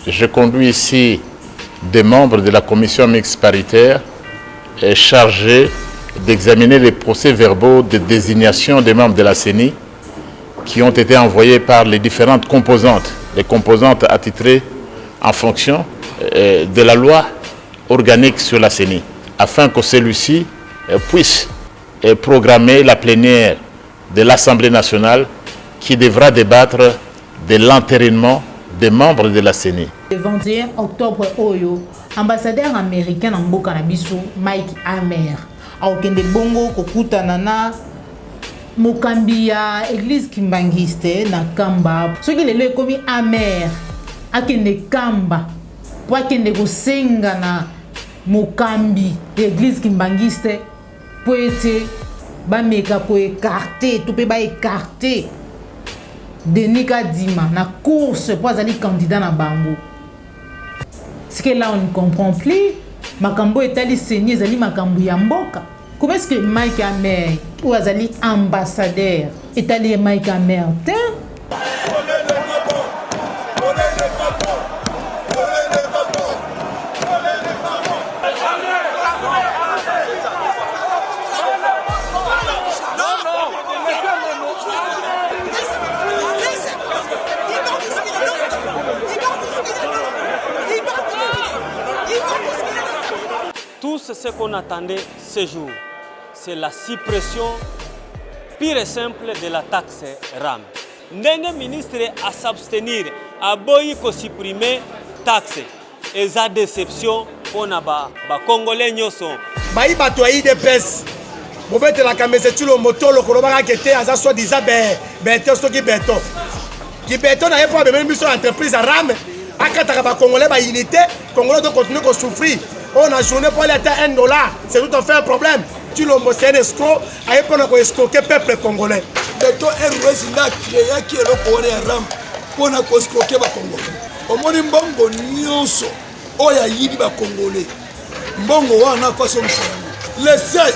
Je conduis ici des membres de la commission mixte paritaire chargés d'examiner les procès-verbaux de désignation des membres de la CENI qui ont été envoyés par les différentes composantes, les composantes attitrées en fonction de la loi organique sur la CENI, afin que celui-ci puisse programmer la plénière de l'Assemblée nationale qui devra débattre de l'entérinement des membres de la CENI. Le 21 octobre, ambassadeur américain en Bokanabiso, Mike Hammer, a okende bongo kokuta nana Mokambia, église kimbangiste na Kamba. Ce qui est comme Hammer, akende Kamba, pour akende kosenga na Mokambi, église kimbangiste, pour être bameka pour écarter, tout peut ba écarter. Denis Kadima na course pour aller candidat na bango. C'est que là on ne comprend plus. Makambo est allé saigner zali makambo ya mboka. Comment est-ce que Mike Hammer ou azali ambassadeur est allé Mike Hammer? Tout ce qu'on attendait ce jour, c'est la suppression pure et simple de la taxe RAM. Ndenge ministre à s'abstenir, à boyi ko supprimer taxe. Et ça déception pour na ba congolais nyoso. Bayi bato yi de pes. Bobete la kamese tulo motolo ko lobaka kete aza so disant beto soki beto. Ki beto na yepo be même sur entreprise RAM. Akataka ba congolais ba unité, congolais doit continuer à souffrir. On a journée pour aller à $1, c'est tout à fait un problème. Tu l'as montré un escroc, aïe pour nous escroquer peuple congolais. Le taux est résident qui est le pouvoir ram pour nous escroquer les Congolais. Au moins mbongo nyonso, oya yibi ba Congolais. Mbongo wana kwa son les 16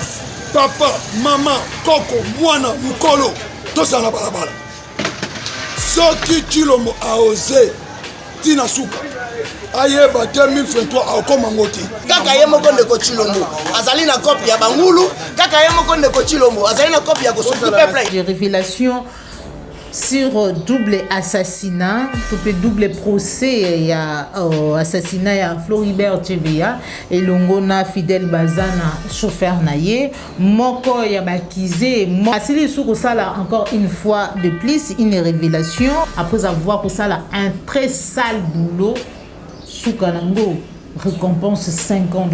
papa, maman, koko, mwana, mukolo, tous en la balabala. Soki tu l'as a osé, tina souka. Ayeba 2023 akoma ngoti kaka ye moko ndeko Chilombo azali na copie ya bangulu kaka ye moko ndeko Chilombo azali na copie ya kosofu peuple. Des révélations sur double assassinat, double procès, il y a assassinat, il y a Floribert Chebeya et Longona Fidel Bazana, chauffeur naïe, Moko Yabakizé, Asili Soukosala, encore une fois de plus, une révélation, après avoir pour ça un très sale boulot, Soukanango récompense $50.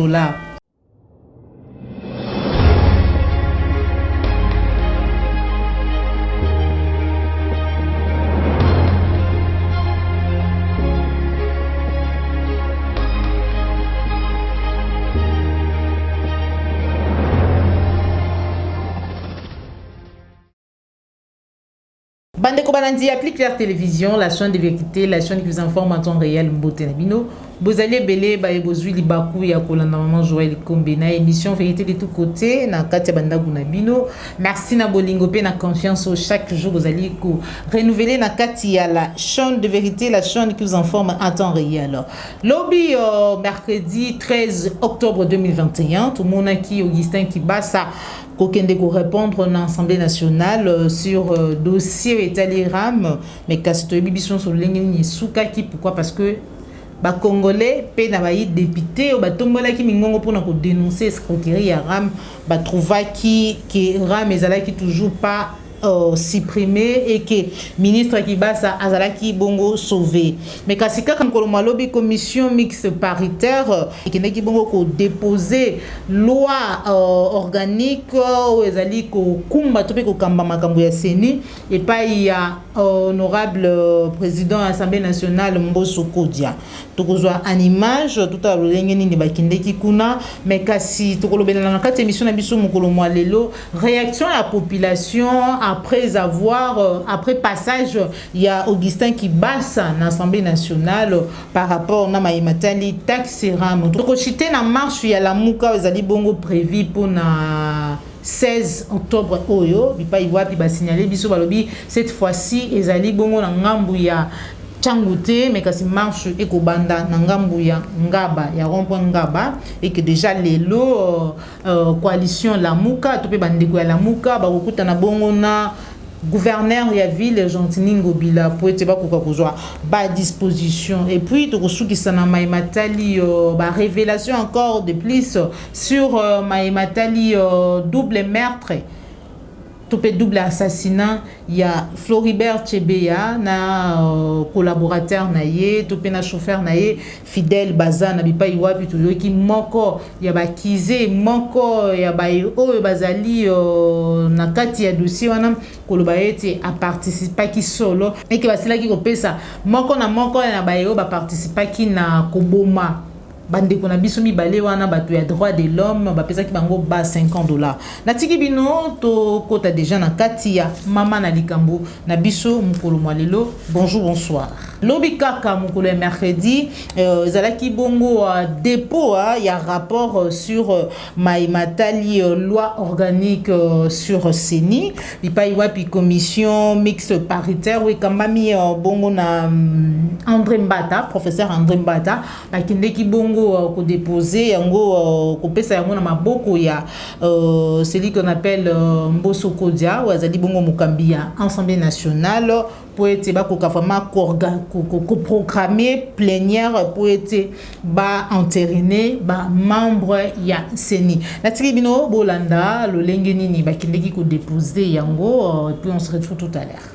Bandeko Banandi, applique Claire Télévision, la chaîne de vérité, la chaîne qui vous informe en temps réel, Mbote Nabino. Bozali Belé, Baebozui, Libakou, Yakola, Maman Joël Kombena, émission Vérité de tous côtés, na Katia Bandagou Nabino. Merci na Bolingopé, na confiance au chaque jour, Bozali, renouveler na Katia, la chaîne de vérité, la chaîne qui vous informe en temps réel. Lobby, mercredi 13 octobre 2021, tout le monde qui, Augustin Kibasa, Kokende ko répondre dans l'Assemblée nationale sur dossier Etali RAM, mais Kasito Bibison sur l'Engeni Souka qui pourquoi parce que ba Congolais pe na ba député ou ba tombola ki mingongo pour na ko dénoncer escroquerie à RAM ba trouva qui RAM ezala qui toujours pas supprimé et que ministre Kibasa azalaki bongo sauvé mais kasika comme kolomalobi commission mixte paritaire et qui bongo ko déposer loi organique ou ezali ko kumba tope ko kamba makambo ya CENI et pas il y a honorable président de l'Assemblée nationale Mbosso Kodia tokozwa en image tout à l'heure ni bakindeki kuna mais kasi tokolobela na kati émission na biso mokolo mwa lelo réaction à la population après passage il y a Augustin Kibasa dans l'Assemblée nationale par rapport na maimatali taxe RAM tokochite na marche ya la muka ezali bongo prévu pour na 16 octobre oyo bipa iwa bi ba signaler biso balobi cette fois-ci ezali bongo na ngambu ya Tchangouté, mais kasi marche ekobanda na ngambu ya Ngaba, ya rond-point Ngaba, et que déjà les lots coalition Lamuka, topé bandeko ya Lamuka, bakokuta na bongo na gouverneur ya ville Gentini Ngobila pour être ba disposition. Et puis tokosukisa na Maimatali ba révélation encore de plus sur Maimatali double meurtre. Topé double assassinat, il y a Floribert Tchebeya, na collaborateur naie, topé na chauffeur naie, Fidèle Baza, na bipa iwapi tuyo ki moko, ya ba kize, moko, ya ba bazali na kati ya dossier wana, kolobaete a participa ki solo, et que basila ki kopesa, moko na ba ba participa ki na koboma. Bande kona biso mibale wana bato ya droit de l'homme bapesa ki bango ba $50. Natiki bino to kota déjà na kati ya mama na likambo na biso mukolo mwalelo. Bonjour, bonsoir. Lobi kaka mukolo ya mercredi zalaki bongo dépôt ya rapport sur Maimatali loi organique sur CENI bipai wapi commission mixte paritaire oui kamami bongo na André Mbata, professeur André Mbata bakindeki bongo ko déposer yango ko pesa yango na maboko ya celui qu'on appelle Mbosso Kodia ou azali bongo mukambi ya Assemblée nationale pour être ba ko kafama ko programmer plénière pour être ba entériné ba membre ya CENI na tribunal bolanda lo lenge nini bakindeki ko déposer yango et puis on se retrouve tout à l'heure.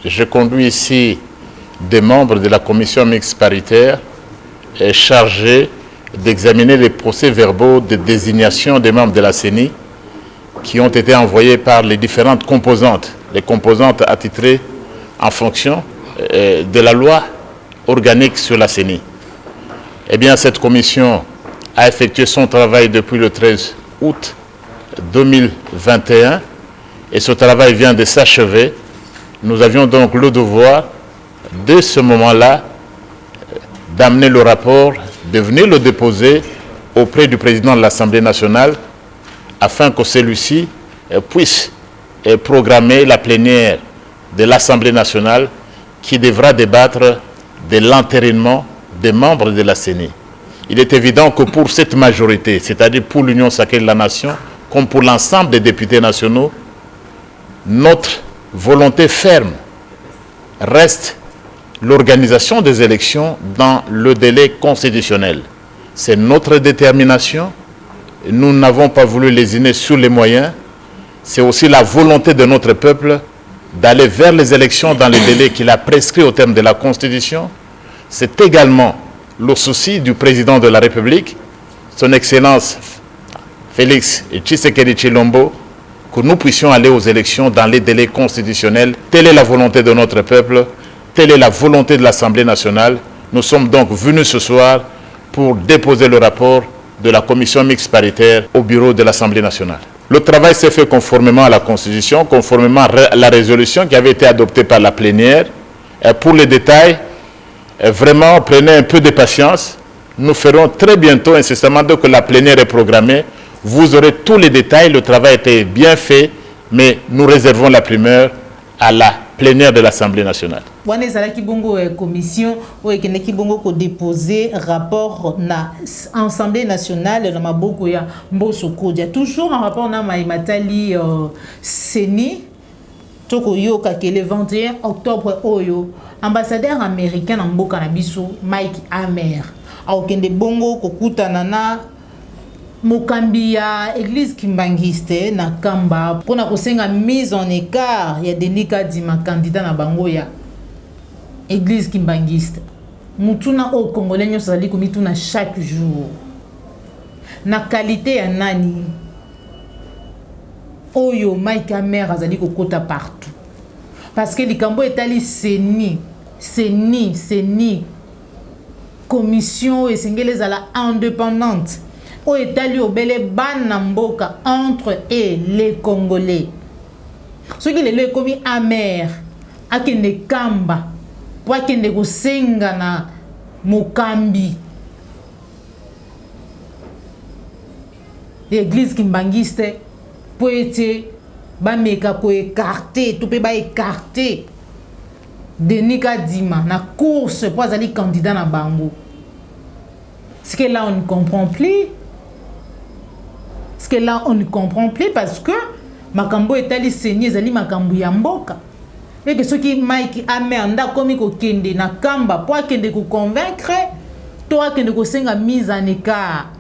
Je conduis ici des membres de la commission mixte paritaire chargés d'examiner les procès-verbaux de désignation des membres de la CENI qui ont été envoyés par les différentes composantes, les composantes attitrées en fonction de la loi organique sur la CENI. Eh bien, cette commission a effectué son travail depuis le 13 août 2021 et ce travail vient de s'achever. Nous avions donc le devoir, de ce moment-là, d'amener le rapport, de venir le déposer auprès du président de l'Assemblée nationale afin que celui-ci puisse programmer la plénière de l'Assemblée nationale qui devra débattre de l'entérinement des membres de la CENI. Il est évident que pour cette majorité, c'est-à-dire pour l'Union sacrée de la Nation, comme pour l'ensemble des députés nationaux, notre volonté ferme reste l'organisation des élections dans le délai constitutionnel. C'est notre détermination. Nous n'avons pas voulu lésiner sur les moyens. C'est aussi la volonté de notre peuple d'aller vers les élections dans les délais qu'il a prescrits au terme de la Constitution. C'est également le souci du président de la République, son Excellence Félix Tshisekedi Tshilombo, que nous puissions aller aux élections dans les délais constitutionnels. Telle est la volonté de notre peuple, telle est la volonté de l'Assemblée nationale. Nous sommes donc venus ce soir pour déposer le rapport de la commission mixte paritaire au bureau de l'Assemblée nationale. Le travail s'est fait conformément à la Constitution, conformément à la résolution qui avait été adoptée par la plénière. Et pour les détails, vraiment, prenez un peu de patience. Nous ferons très bientôt, incessamment, dès que la plénière est programmée, vous aurez tous les détails. Le travail était bien fait, mais nous réservons la primeur à la plénière de l'Assemblée nationale. Wana ezalaki bongo commission oyo ekendeki bongo ko déposer rapport na Assemblée nationale na maboko ya Mbosso Kodia, toujours en rapport na Maimatali CENI. Toko yoka ke le 21 octobre oyo ambassadeur américain na mboka na biso Mike Hammer akende bongo kokutana na mokambi ya église kimbangiste na Kamba pona kosenga mise en écart ya Denika Dima candidat na bango ya église kimbangiste. Mutuna o congolais nyo sali komituna chaque jour na qualité ya nani oyo Mike Hammer azali kokota partout parce que likambo etali CENI commission esengele ezala indépendante o etali obele bana mboka entre et les Congolais. Ce qui lelo ekomi Hammer akende Kamba po akende kosenga na mokambi l'église kimbangiste pour être bameka ko écarter tout peut ba écarter Denis Kadima na course pour aller candidat na bango. Ce que là on ne comprend plus. Ce que là on ne comprend plus parce que makambo etali seigneur ezali makambo ya mboka. Et que ceux qui Mike amenda comme ko kende na kamba pour kende ko convaincre toi kende ko senga mise en écart.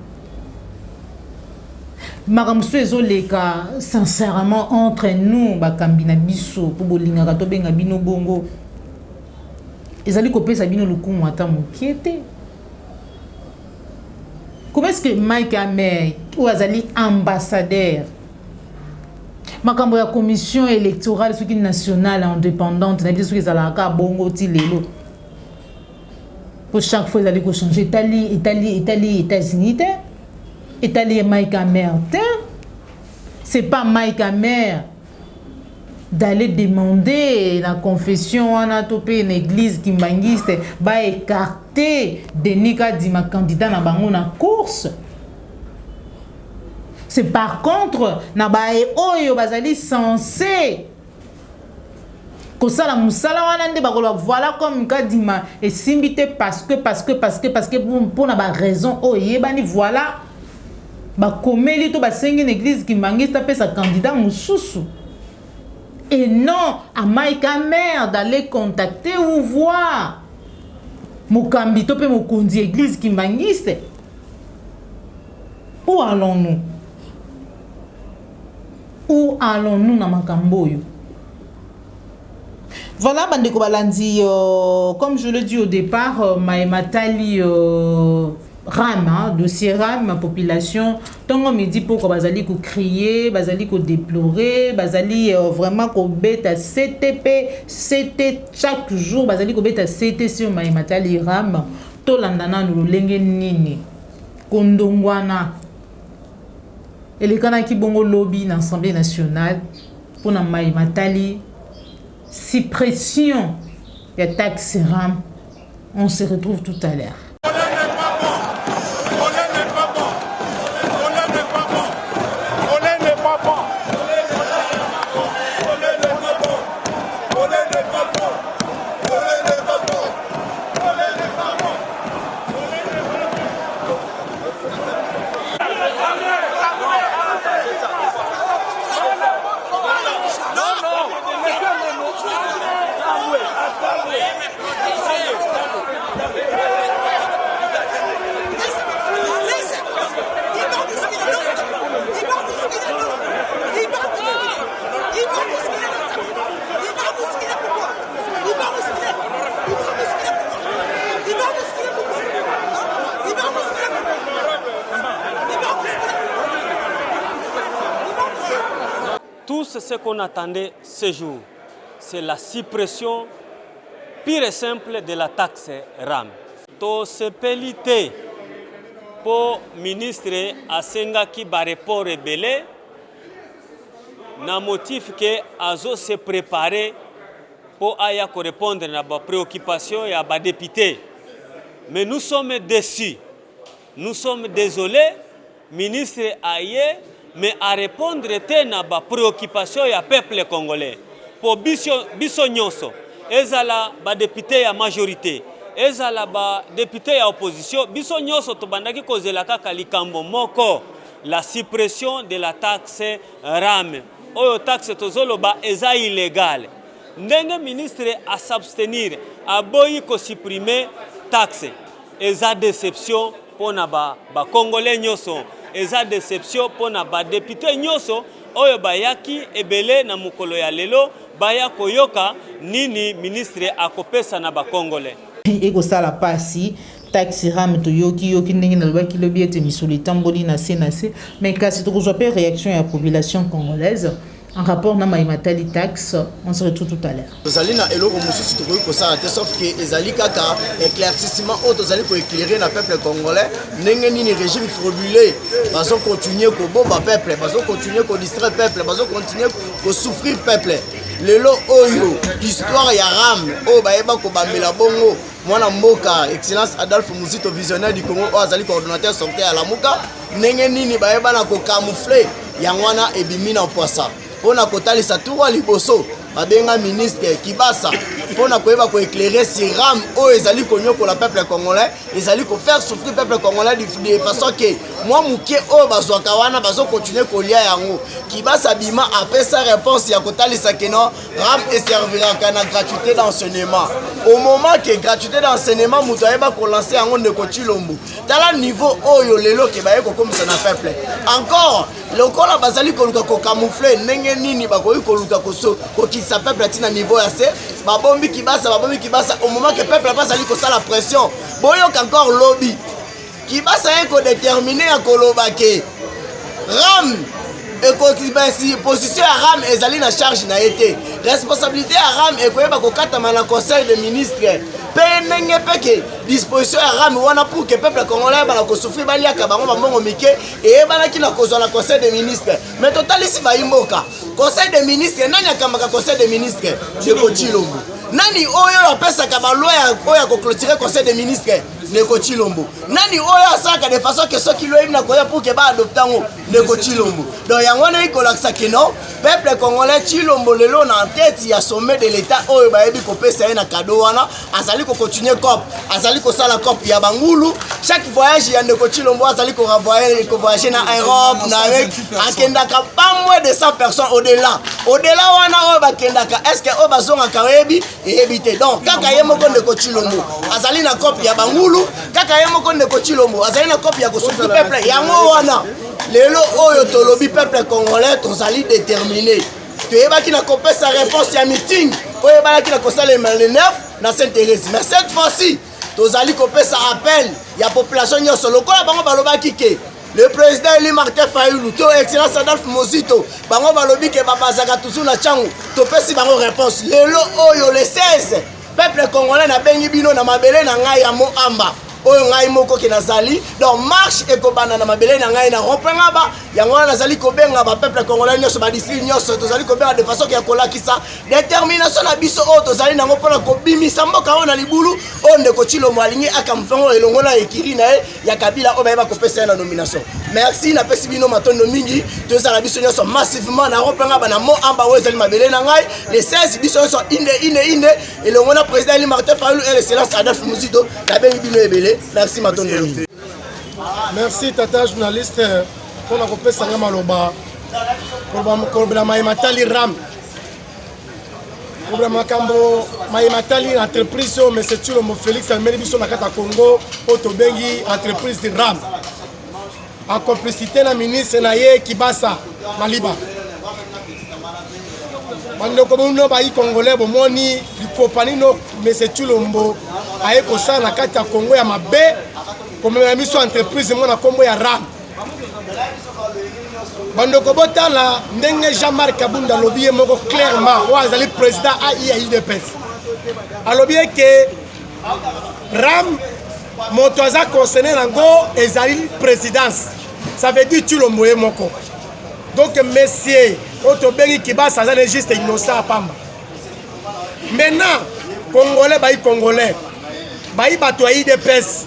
Makambo ezoleka sincèrement entre nous bakambina biso pour bolinga to benga bino bongo. Ezali ko pesa bino lukumu ata mokiete. Comment est-ce que Mike Amer ou azali ambassadeur makambo ya commission électorale soki nationale indépendante na biso ezalaka bongo ti lelo pour chaque fois ezali ko changer Italie États-Unis Italie Mike Amer c'est pas Mike Amer d'aller demander la confession en atopé une église kimbangiste ba écarter Denis Kadima candidat na bango na course. C'est par contre na ba oyo bazali censé ko sala musala wana nde bakolo voilà comme Kadima et simbité parce que pour na ba raison oyebani voilà ba komeli to ba sengi une église kimbangiste pe sa candidat mususu. Et non à Mike Amer d'aller contacter ou voir Mokambi tope mokondi église kimbangiste. Où allons-nous? Où allons-nous na makambo yo? Voilà bandeko balandi comme je le dis au départ Maïmatali RAM, dossier RAM, ma population, tant on me dit pourquoi bazali ko crier, bazali ko déplorer, bazali vraiment ko beta CTP, CT chaque jour, bazali ko beta CT sur Maïmatali RAM, to landana no lenge nini, kondongwana. Et les kana ki bongo lobby dans l'Assemblée nationale pour na Maïmatali, suppression ya taxe RAM. On se retrouve tout à l'heure. Tout ce qu'on attendait ce jour, c'est la suppression pure et simple de la taxe RAM. To sepelité pour ministre Asenga qui va répondre belé, na motif que Azo se préparer pour aya répondre à la préoccupation et à la député. Mais nous sommes déçus, nous sommes désolés, ministre Aye, mais à répondre à la préoccupation du peuple congolais. Pour biso nyonso, ezala ba député ya majorité, ezala ba député ya opposition, biso nyonso to bandaki kozela kaka likambo moko, la suppression de la taxe RAM. Oyo taxe tozoloba eza illégal. Ndenge ministre a s'abstenir, a boyi ko supprimer taxe. Eza déception pour na ba congolais nyonso. Eza déception pour na ba député nyonso oyo bayaki ebele na mukolo ya lelo baya koyoka nini ministre akopesa na ba congolais. Eko sala pasi taxi ram to yoki ndenge na lobaki lobi ete misuli tamboli na senase mais kasi to kozwa pe réaction ya population congolaise en rapport na Maïmatali taxe. On se retrouve tout à l'heure. Tozali na eloko mosusu tokoki kosala te sauf que ezali kaka éclaircissement oyo tozali koéclairer na peuple congolais ndenge nini régime frauduleux bazo continuer kobomba peuple, bazo continuer kodistraire peuple, bazo continuer kosouffrir peuple. Lelo oyo histoire ya RAM oyo bayeba kobambela bongo mwana mboka excellence Adolphe Muzito visionnaire du Congo oyo azali coordonnateur sorti ya Lamuka ndenge nini bayeba na kocamoufler ya mwana ebimi na poisa. mpona kotalisa tour liboso babenga ministre Kibasa mpona koyeba koéclairer si RAM oyo ezali konyokola peuple congolais ezali kofaire souffrir peuple congolais de façon que mwa moke oyo bazwaka wana bazokontinue kolia yango. Kibasa bima apesa réponse ya kotalisa ke non RAM eserviraka na gratuité d'enseignement. Au moment que gratuité d'enseignement moto ayeba kolancer yango ndeko Tshilombo tala niveau oyo lelo ke baye kokomisa na peuple encore lokola bazali koluka kocamoufler ndenge nini bakoki koluka kokisa peuple atina niveau ya se babombi Kibasa au moment que peuple bazali kosala pression boyoka encore lobby Kibasa yeko déterminer ya koloba ke RAM et position à RAM ezali na charge na été responsabilité à RAM et koyeba kokatama na conseil de ministres pe ndenge peke disposition à RAM wana pour que peuple congolais bala ko souffrir baliaka bango bambongo mike et bana ki na kozwa na conseil de ministres mais total ici ba imboka conseil de ministres nani akamaka conseil de ministres Ndeko Tshilombo nani oyo apesaka ba loi oyo ko clôturer conseil de ministres Ndeko Tshilombo nani oyo asaka de façon que soki loi na koya pour que ba adopter ngo Ndeko Tshilombo donc yango na ikolakisa kino peuple congolais Tshilombo lelo na tête ya sommet de l'état oyo ba yebi ko pesa na cadeau wana azali ko continuer cop azali ko sala cop ya bangulu chaque voyage ya Ndeko Tshilombo azali ko voyager na Europe na avec akendaka pas moins de 100 personnes au-delà wana oyo bakendaka est-ce que oyo bazonga kawebi ebité donc kaka ye moko Ndeko Tshilombo azali na cop ya bangulu kaka ye moko Ndeko Tshilombo azali na cop ya ko souffrir peuple yango wana lelo oyo tolobi peuple congolais tozali déterminé toyebaki na kopesa réponse ya meeting oyebaki na kosala le 9 na Sainte-Thérèse mais cette fois-ci tozali kopesa appel ya population nyonso lokola bango balobaki ke le président Eli Martin Fayulu to excellence Adolphe Mozito bango balobi ke babazaka toujours na changu topesi bango réponse lelo oyo le 16 peuple congolais na bengi bino na mabele na ngai ya Moamba oyo ngai moko ke nazali donc marche ekobana na mabele na ngai na rompenga ba yango nazali kobenga ba peuple congolais nyonso ba district nyonso tozali kobenga de façon ya kolakisa détermination na biso oyo tozali nango mpona kobimisa mboka oyo na libulu oyo Ndeko Tshilombo alingi akamfango elongo na ekiri na ye ya Kabila oyo bayeba kopesa na nomination merci na pesi bino matondo mingi tozala biso nyonso massivement na rompenga ba na Moamba oyo ezali mabele na ngai les 16 biso nyonso inde elongo na président Eli Martin Fayulu et l'excellence Adolphe Mozito na bengi bino ebele. Merci Matondo. Merci tata journaliste pour la kopesa nga maloba problème maimatali RAM problème makambo maimatali entreprise o monsieur Tshilombo Félix ameli biso na kata Congo oto bengi entreprise de RAM en complicité na ministre na ye Kibasa Maliba bandeko bono bayi congolais bomoni likopani no monsieur Tshilombo aye kosala na kati ya Congo ya mabe komemela miso entreprise mona kombo ya RAM bandeko botala ndenge Jean-Marc Kabunda alobi ye moko clairement oyo azali président AIDPS alobi ke RAM moto aza concerné nango ezali présidence ça veut dire Tshilombo ye moko donc monsieur otobengi Kibasa aza juste innocent pamba maintenant congolais bayi congolais bayi bato ya IDPS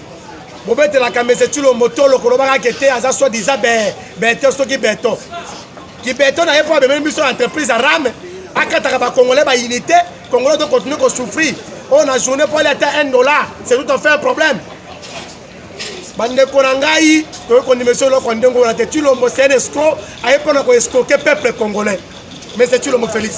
bobetelaka monsieur Tshilombo tolo kolobaka kete aza soi-disant beto soki beto kibeto na ye po abemeli biso entreprise ya RAM akataka bacongolais baunité congolais doit continuer ko souffrir on a journée pour aller à $1 c'est tout à fait un problème bandeko na ngai toye kondimesio eloko ndenge wana te Tshilombo c'est un escroc aye mpona koescroquer peuple congolais monsieur Tshilombo Félix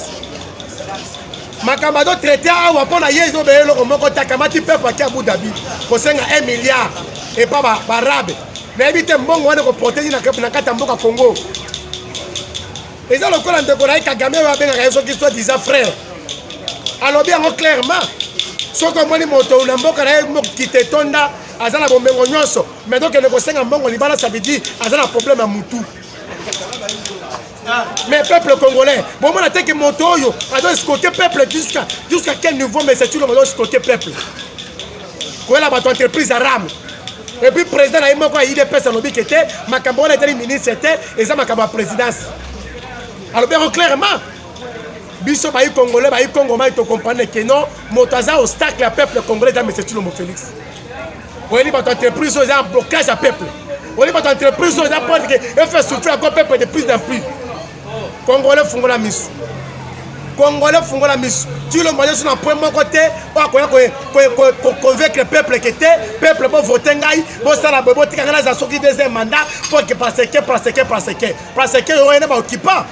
makambo azotraité awa mpona ye ezobeye eloko moko te akamati peuple aki Abu Dhabi kosenga 1 milliard epa barabe nayebi te mbongo wana ekoprotege na kati ya mboka Congo eza lokola ndeko na ye Kagame oyo abengaka ye soki soi-disant frère alobi yango clairement soki omoni moto na mboka na ye mokite etonda aza na bomengo nyonso mais donc ne kosenga mbongo libala ça veut dire aza na problème ya mutu mais peuple congolais bon moi attaque moto oyo azo escroquer peuple jusqu'à quel niveau mais c'est tout le monde escroquer peuple quoi la bato entreprise à RAM et puis président na imoko a idée personne obi kete makambo na teli ministre était et ça makambo présidence alors bien clairement biso bayi congolais bayi Congo mai to comprendre que non moto aza obstacle à peuple congolais dans monsieur Tshilombo Félix oui bato entreprise oyo un blocage à peuple oui bato entreprise oyo pour que fait souffrir encore peuple de plus en plus Congolais fungola misu. Congolais fungola misu. Tu le moyen sur un point mon côté, convaincre le peuple qui était, peuple pour voter ngai, pour ça la bobo tika ngana za soki deuxième mandat pour que parce que on est pas occupant.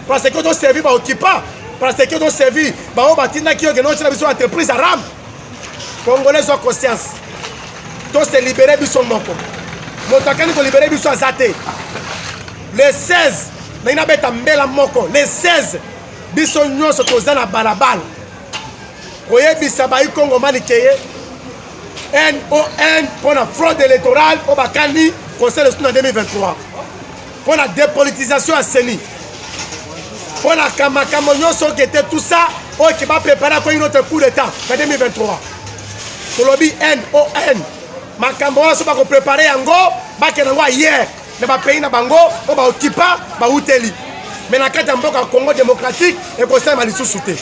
Parce que on servi pas occupant. Parce que on servi ba o batina qui organise la mission entreprise arabe. Congolais ont conscience. Tous se libérer biso moko. Motakani ko libérer biso azate. Les 16 na beta mbela moko. Les 16 biso nyonso tozana balabala. Oyebisa ba Congo manikeye NON pour la fraude électorale au Bakani conseil de en 2023. Pour la dépolitisation à Seni. Pour la Kamakamo nyonso qui était tout ça, qui va préparer pour une autre coup d'état en 2023. Kolobi NON. Makambo so ba ko préparer yango ba ke nango hier na ba pays na bango o ba okipa ba uteli mais na kati mboka Congo démocratique et ko ça mali sous-souté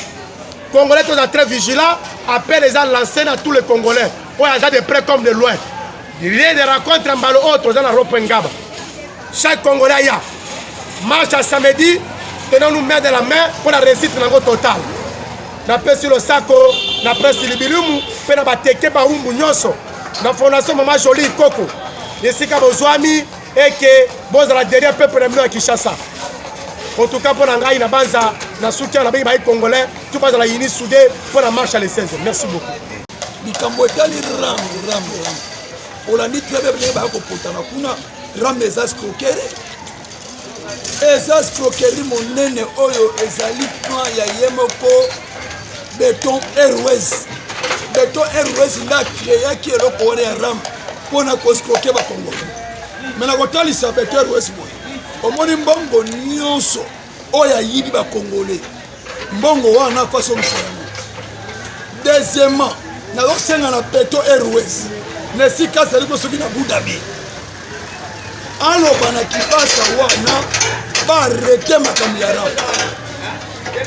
Congolais sont très vigilants appelle les gens lancer à tous les Congolais o ya de près comme de loin rien de rencontre en balo autre dans la Ropengaba chaque Congolais ya marche à samedi tenons-nous main de la main pour la réussite nango totale na pesi le sako na presse libilumu pe na bateke ba umbu nyonso la fondation Maman Jolie Koko. Ici, quand vous avez et que vous avez derrière le peuple de Kinshasa. En tout cas, pour l'engager, na banza, na soutien la pays congolais, tout passe à la uni soudée pour la marche à l'essence. Merci beaucoup. Bikamboetali ram. Olandi très bien ba ko potana kuna ram ezas croquerie. Ezas croquerie monene oyo ezali plan ya yemoko Béton Airways. Béton Airways n'a créé qui est le corps ram pour na coscroquer ba Congo. Mais la kotali sa Béton Airways boy. Omoni mbongo nyonso oya yibi ba Congolais. Mbongo wana façon msalama. Deuxièmement, na losenga na Béton Airways. Ne sika sali ko soki na Abu Dhabi. Alo bana kipasa wana ba arrêter makambo ya ram.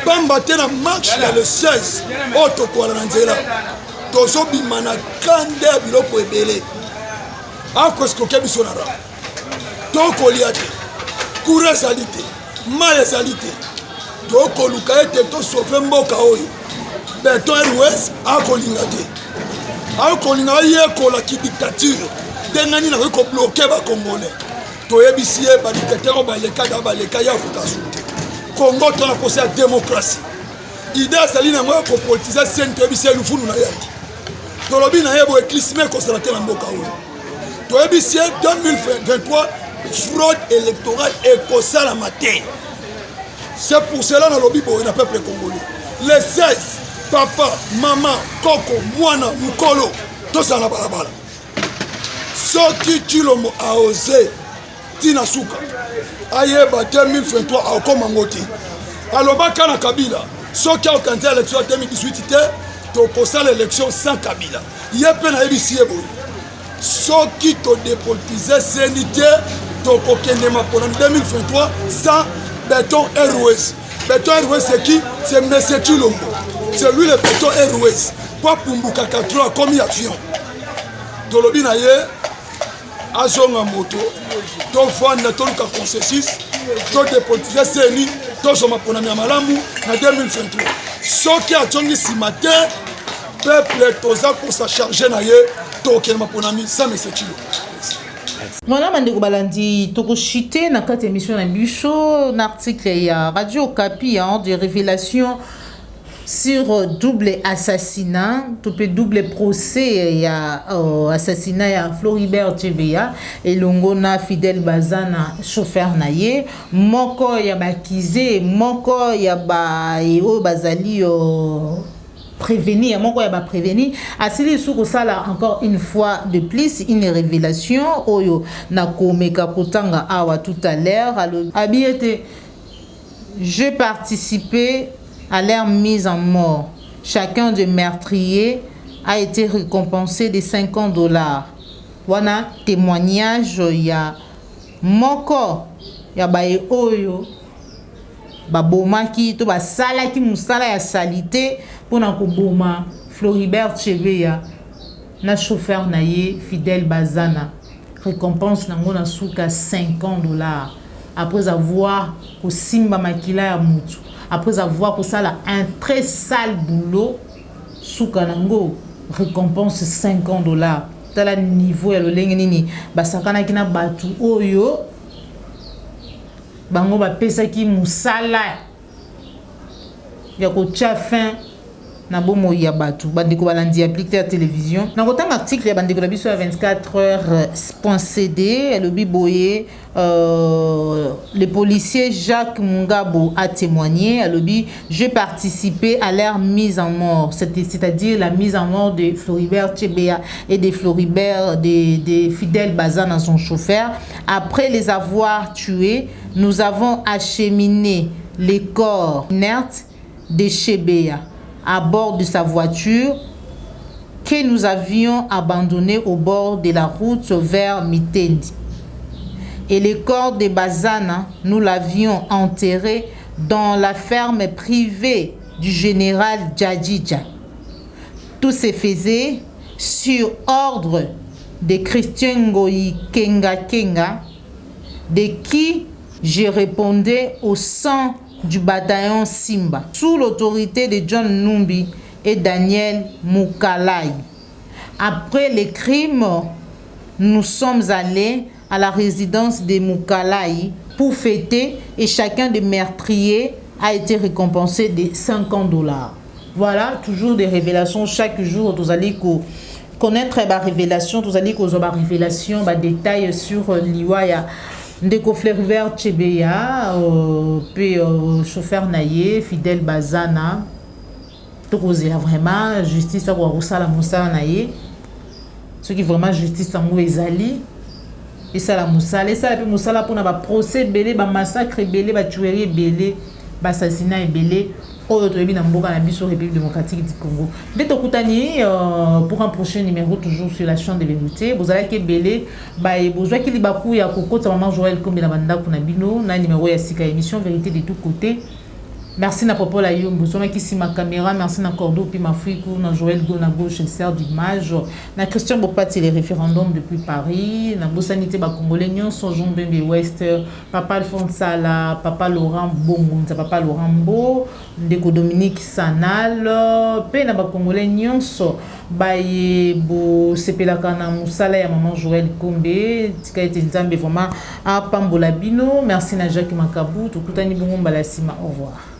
Bamba tena marche le 16 auto kwa na nzela. Tozo bimana kande biloko ebele akoskoke biso na ra toko liate kura salite maya salite toko luka ete to sauver mboka oyo Béton Airways akolinga ye ko la dictature dengani na ko bloquer ba Congolais toyebisi ye ba dictateur baleka ya kokasute Congo tona posa démocratie idée sali na ngoya ko politiser sente yebisi lufunu na yaki tolobi na yebo éclisme constaté na mboka oyo toyebisi 2023 fraude électorale et kosala matin. C'est pour cela na lobi boy na peuple congolais les 16 papa maman koko mwana mukolo tosa na balabala soki Tshilombo a osé tina suka ayeba 2023 akoma ngoti alobaka na Kabila soki a candidat à l'élection 2018 tokosala l'élection sans Kabila yepe na yebisi yebo soki to dépolitiser CNT tokokende mapona 2023 sans Béton Airways. Béton Airways c'est qui? C'est Monsieur Tshilombo. C'est lui le Béton Airways. Pas Pumbuka 4 comme avion. Tolobi na ye azonga moto to vanda to luka consensus to dépolitiser CNI to zo mapona ya malamu na 2023. Soki atongi simate peuple toza pour sa charger na ye to kelma ponami ça Monsieur Tshilombo. Voilà, Mandeko Balandi, toko chité na kati émission na biso na article ya Radio Okapi des révélations sur double assassinat, double procès ya assassinat ya Floribert Chebeya et Longona Fidel Bazana chauffeur naye moko ya bakize moko ya ba eo bazali prévenir, mon quoi prévenir. Asili sous ça encore une fois de plus une révélation. Oyo nakomeka kotanga awa tout à l'heure. Abiete, je participais à leur mise en mort. Chacun des meurtriers a été récompensé de $50. Wana témoignage ya moko ya bae oyo. Babomaki to basalaki musala ya salité pour na koboma Floribert Chebeya na chauffeur naye Fidel Bazana récompense nango na suka $50. après avoir kosimba makila ya mutu, après avoir kosala un très sale boulot, suka nango récompense $50. Tala niveau ya lolenge nini basakana kina batu oyo bango bapesaki musala ya kotia fin na bomo ya batu bandeko balandi applique ya télévision na kotanga article ya bandeko la biso ya 24h.cd le biboye le policier Jacques Mungabo a témoigné à l'objet j'ai participé à leur mise en mort, c'est-à-dire la mise en mort de Floribert Chebeya et de Floribert de Fidel Bazana son chauffeur. Après les avoir tués, nous avons acheminé les corps inertes de Chebeya à bord de sa voiture que nous avions abandonnée au bord de la route vers Mitendi. Et les corps de Bazana, nous l'avions enterré dans la ferme privée du général Djadidja. Tout se faisait sur ordre de Christian Ngoyi Kenga, de qui je répondais au sang du bataillon Simba, sous l'autorité de John Numbi et Daniel Mukalai. Après les crimes, nous sommes allés à la résidence de Mukalai pour fêter et chacun des meurtriers a été récompensé de $50. Voilà, toujours des révélations chaque jour. Vous allez connaître les révélations, vous allez avoir des révélations, des détails sur l'Iwaya. Ndeko Floribert Chebeya, puis chauffeur naïe, Fidel Bazana, tout vraiment justice à Warusala Moussa naïe, ceux qui vraiment justice à Mouezali, et ça la Moussa, et ça la Moussa pour n'a pas procès belé, ba massacre belé, ba tuerie belé, ba assassinat belé. République démocratique du Congo. Pour un prochain numéro, toujours sur la chaîne de vérité, vous allez que Belé, besoin qu'il y ait un coco, ça maman Joël comme la banda pour Nabino, na numéro ya sika émission vérité de tous côtés. Merci na papa la yom, besoin qui si ma caméra, merci na Cordo puis ma fille na Joël go na gauche sert d'image, na Christian Bopati les référendums depuis Paris, na Bossanité ba congolais nyon son Jombembe West, papa Alphonse Sala, papa Laurent Bongonza, papa Laurent Bo, ndeko Dominique Sanal, pe na ba congolais nyon so baye bo sepelaka na musala ya maman Joël Kombe, tika ete nzambe vraiment a pambola bino, merci na Jacques Makabou, tukutani bongo mbalasima, au revoir.